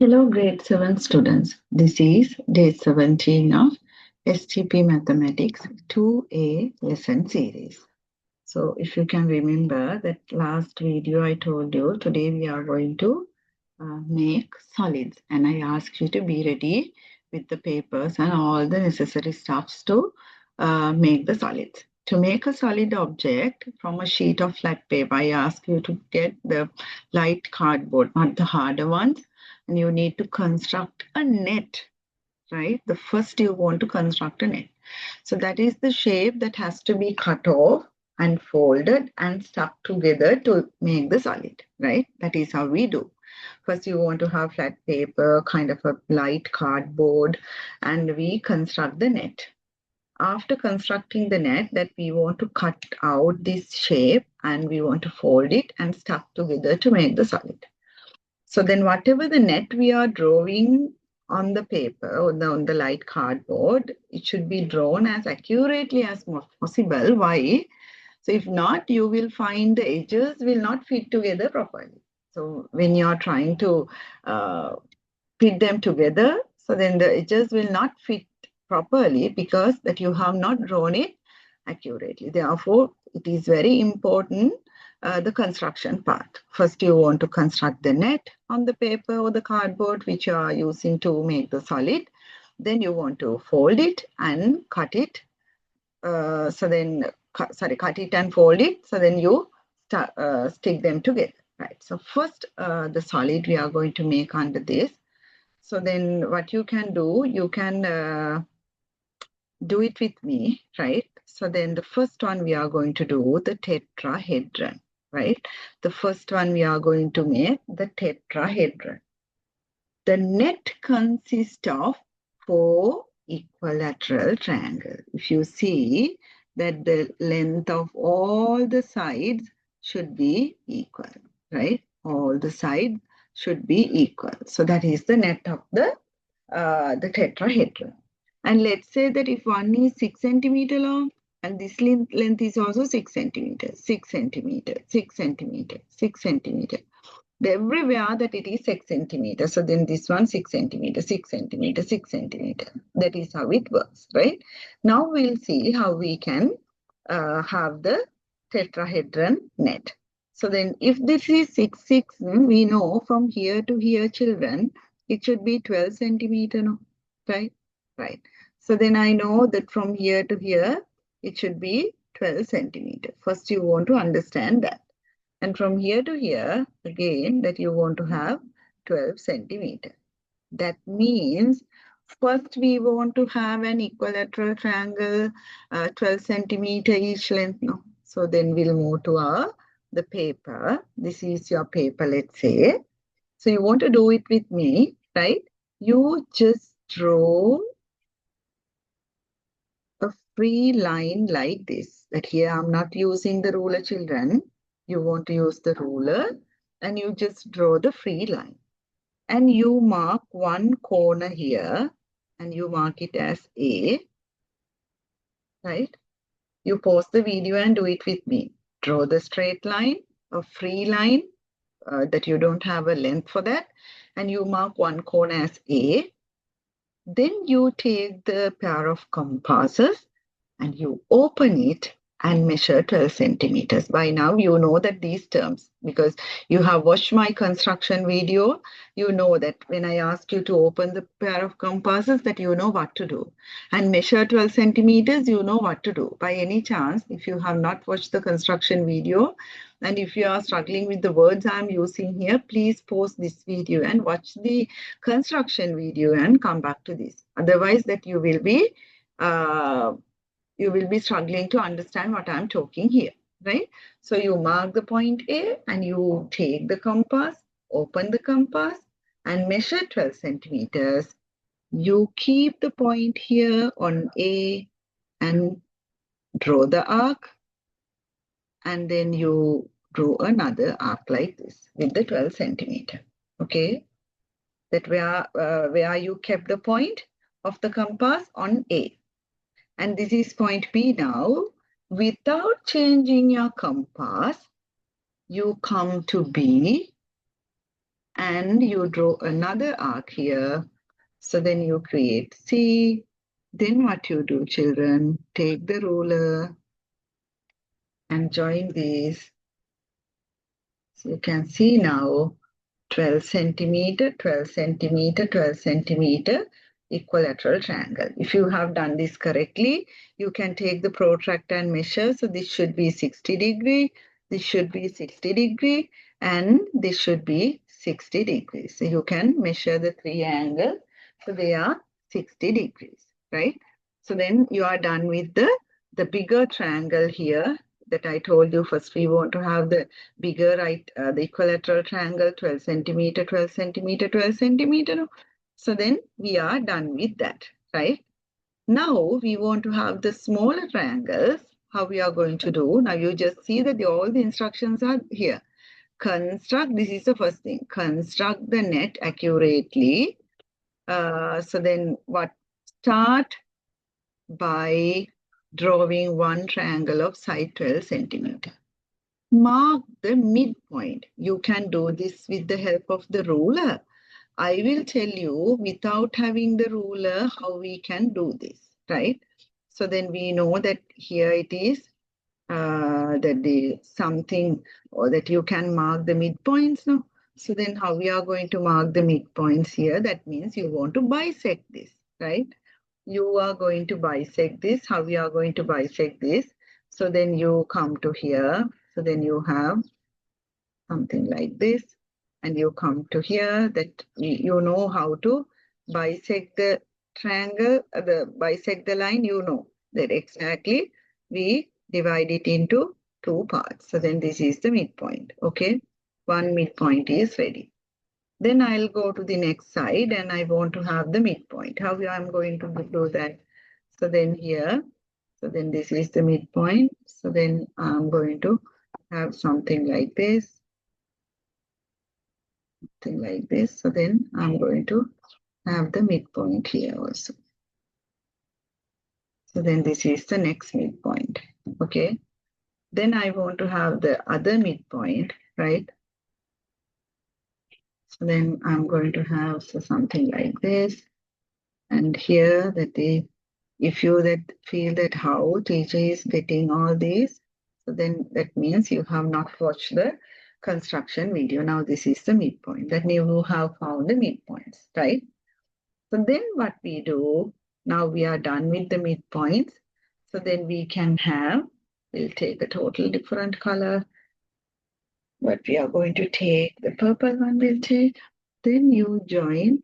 Hello, grade 7 students. This is day 17 of STP Mathematics 2A lesson series. So, if you can remember that last video I told you, today we are going to make solids, and I asked you to be ready with the papers and all the necessary stuffs to make the solids. To make a solid object from a sheet of flat paper, I ask you to get the light cardboard, not the harder ones, and you need to construct a net, right? The first you want to construct a net. So that is the shape that has to be cut off and folded and stuck together to make the solid, right? That is how we do. First, you want to have flat paper, kind of a light cardboard, and we construct the net. After constructing the net, that we want to cut out this shape and we want to fold it and stuck together to make the solid. So then whatever the net we are drawing on the paper or on the light cardboard, it should be drawn as accurately as possible. Why? So if not, you will find the edges will not fit together properly. So when you are trying to fit them together, so then the edges will not fit properly because that you have not drawn it accurately. Therefore, it is very important the construction part. First, you want to construct the net on the paper or the cardboard which you are using to make the solid. Then you want to fold it and cut it. Cut it and fold it. So then you stick them together. Right. So first, the solid we are going to make under this. So then what you can do, you can do it with me, right? So then the first one we are going to do the tetrahedron, right? The first one we are going to make the tetrahedron. The net consists of 4 equilateral triangles. If you see that the length of all the sides should be equal, right? All the sides should be equal. So that is the net of the tetrahedron. And let's say that if one is 6 centimeter long and this length is also 6 centimeters, 6 centimeters, 6 centimeters, 6 centimeters. Everywhere that it is 6 centimeters. So then this one 6 centimeters, 6 centimeters, 6 centimeters. That is how it works, right? Now we'll see how we can have the tetrahedron net. So then if this is 6, 6, we know from here to here, children, it should be 12 centimeter, no? Right? Right. So then I know that from here to here, it should be 12 centimeter. First, you want to understand that. And from here to here, again, that you want to have 12 centimeter. That means first we want to have an equilateral triangle, 12 centimeter each length. No? So then we'll move to the paper. This is your paper, let's say. So you want to do it with me, right? You just draw a free line like this. That here I'm not using the ruler, children. You want to use the ruler and you just draw the free line. And you mark one corner here and you mark it as A, right? You pause the video and do it with me. Draw the straight line, a free line that you don't have a length for that. And you mark one corner as A. Then you take the pair of compasses and you open it and measure 12 centimeters. By now, you know that these terms, because you have watched my construction video, you know that when I ask you to open the pair of compasses, that you know what to do. And measure 12 centimeters, you know what to do. By any chance, if you have not watched the construction video, and if you are struggling with the words I'm using here, please pause this video and watch the construction video and come back to this. Otherwise, that you will be struggling to understand what I'm talking here, right? So you mark the point A and you take the compass, open the compass and measure 12 centimeters. You keep the point here on A and draw the arc, and then you draw another arc like this with the 12 centimeter, okay? That where you kept the point of the compass on A. And this is point B now. Without changing your compass, you come to B and you draw another arc here. So then you create C. Then what you do, children, take the ruler and join these. So you can see now 12 centimeter, 12 centimeter, 12 centimeter equilateral triangle. If you have done this correctly, you can take the protractor and measure. So this should be 60 degree, this should be 60 degree, and this should be 60 degrees. So you can measure the three angles. So they are 60 degrees, right? So then you are done with the bigger triangle here that I told you. First we want to have the bigger, right, the equilateral triangle, 12 centimeter, 12 centimeter, 12 centimeter. So then we are done with that, right? Now we want to have the smaller triangles. How we are going to do? Now you just see that all the instructions are here. Construct, this is the first thing, construct the net accurately. So then what? Start by drawing one triangle of side 12 centimeter. Mark the midpoint. You can do this with the help of the ruler. I will tell you without having the ruler how we can do this, right? So then we know that here it is that the something or that you can mark the midpoints, no? So then how we are going to mark the midpoints here? That means you want to bisect this, right? You are going to bisect this. How we are going to bisect this? So then you come to here. So then you have something like this, and you come to here that you know how to bisect the triangle, bisect the line, you know that exactly we divide it into two parts. So then this is the midpoint, okay? One midpoint is ready. Then I'll go to the next side and I want to have the midpoint. How I'm going to do that? So then here, so then this is the midpoint. So then I'm going to have something like this. Something like this. So then I'm going to have the midpoint here also. So then this is the next midpoint. Okay. Then I want to have the other midpoint, right? So then I'm going to have something like this. And here that if you feel that how teacher is getting all these, so then that means you have not watched the construction video. Now this is the midpoint. That you have found the midpoints, right? So then what we do, now we are done with the midpoints. So then we can have, we'll take a total different color. But we are going to take the purple one, we'll take. Then you join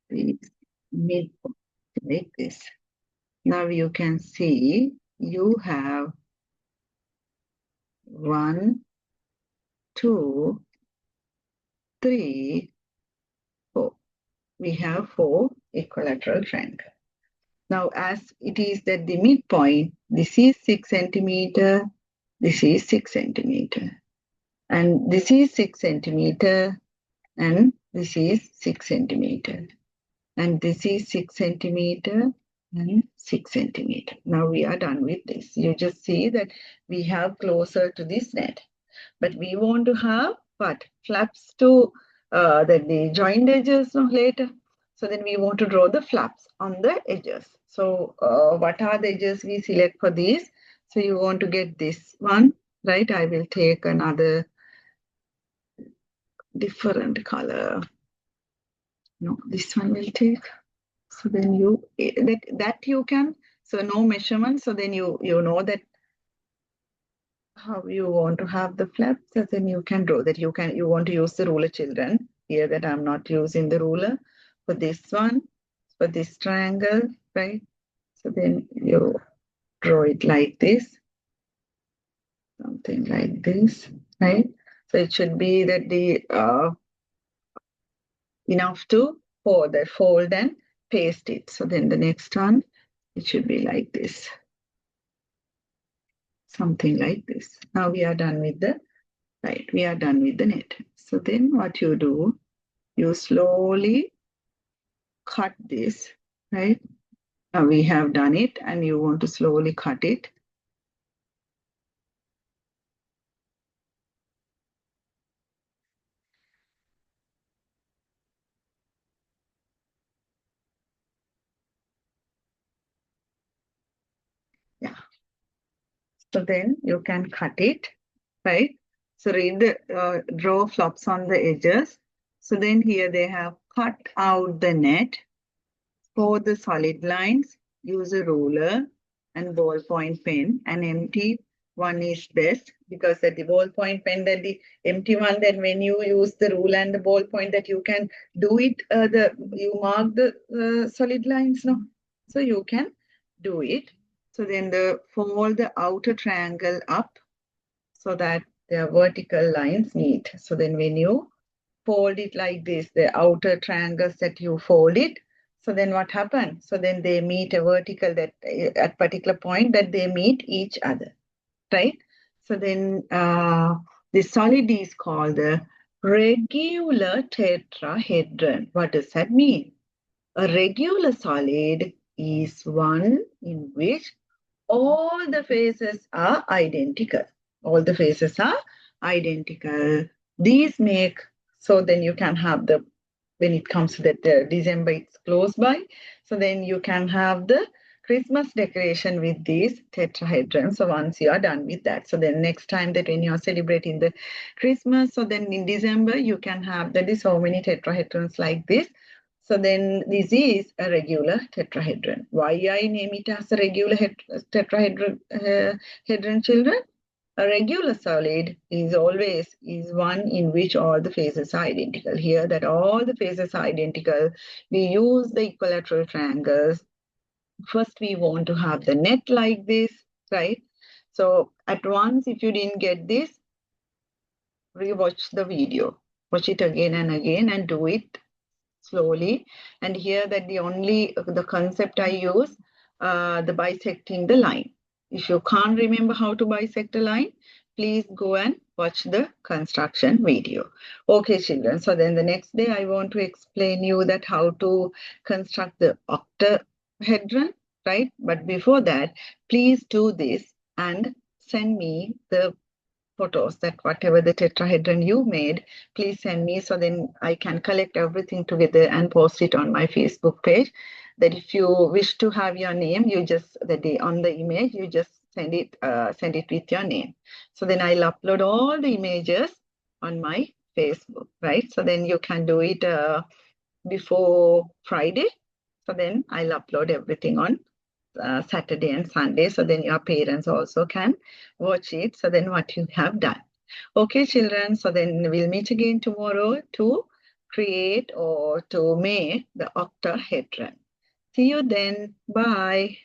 the midpoint like this. Now you can see you have 1, 2, 3, 4. We have 4 equilateral triangles. Now, as it is that the midpoint, this is 6 centimeter, this is 6 centimeter, and this is 6 centimeter, and this is 6 centimeter, and this is 6 centimeter, and 6 centimeter. Now we are done with this. You just see that we have closer to this net, but we want to have what? Flaps to the joined edges later. So then we want to draw the flaps on the edges. So what are the edges we select for these? So you want to get this one, right? I will take another different color. No, this one will take. So then you, that you can, so no measurement. So then you know that how you want to have the flaps, so then you can draw that. You want to use the ruler, children. Here that I'm not using the ruler for this one, for this triangle, right? So then you draw it like this, something like this, right? So it should be that the enough to fold and paste it. So then the next one, it should be like this, something like this. Now we are done with the right. We are done with the net. So then what you do, you slowly cut this, right? Now we have done it and you want to slowly cut it. So then you can cut it, right? So read the draw flops on the edges. So then here they have cut out the net for the solid lines. Use a ruler and ballpoint pen. An empty one is best because at the ballpoint pen, that the empty one, then when you use the ruler and the ballpoint, that you can do it. You mark the solid lines, no? So you can do it. So then fold the outer triangle up so that their vertical lines meet. So then when you fold it like this, the outer triangles that you fold it, so then what happens? So then they meet a vertical that at particular point that they meet each other, right? So then the solid is called the regular tetrahedron. What does that mean? A regular solid is one in which all the faces are identical. All the faces are identical. These make, so then you can have the, when it comes to that December, it's close by. So then you can have the Christmas decoration with these tetrahedrons. So once you are done with that, so then next time that when you are celebrating the Christmas, so then in December, you can have that is so many tetrahedrons like this. So then this is a regular tetrahedron. Why I name it as a regular tetrahedron, children? A regular solid is always is one in which all the faces are identical. Here that all the faces are identical, we use the equilateral triangles. First, we want to have the net like this, right? So at once, if you didn't get this, rewatch the video. Watch it again and do it slowly. And here that the concept I use, the bisecting the line. If you can't remember how to bisect a line, please go and watch the construction video. Okay, children. So then the next day I want to explain you that how to construct the octahedron, right? But before that, please do this and send me the photos that whatever the tetrahedron you made, please send me so then I can collect everything together and post it on my Facebook page. That if you wish to have your name, you just on the image, you just send it with your name. So then I'll upload all the images on my Facebook, right? So then you can do it before Friday. So then I'll upload everything on Saturday and Sunday. So then your parents also can watch it. So then what you have done. Okay, children. So then we'll meet again tomorrow to create or to make the octahedron. See you then. Bye.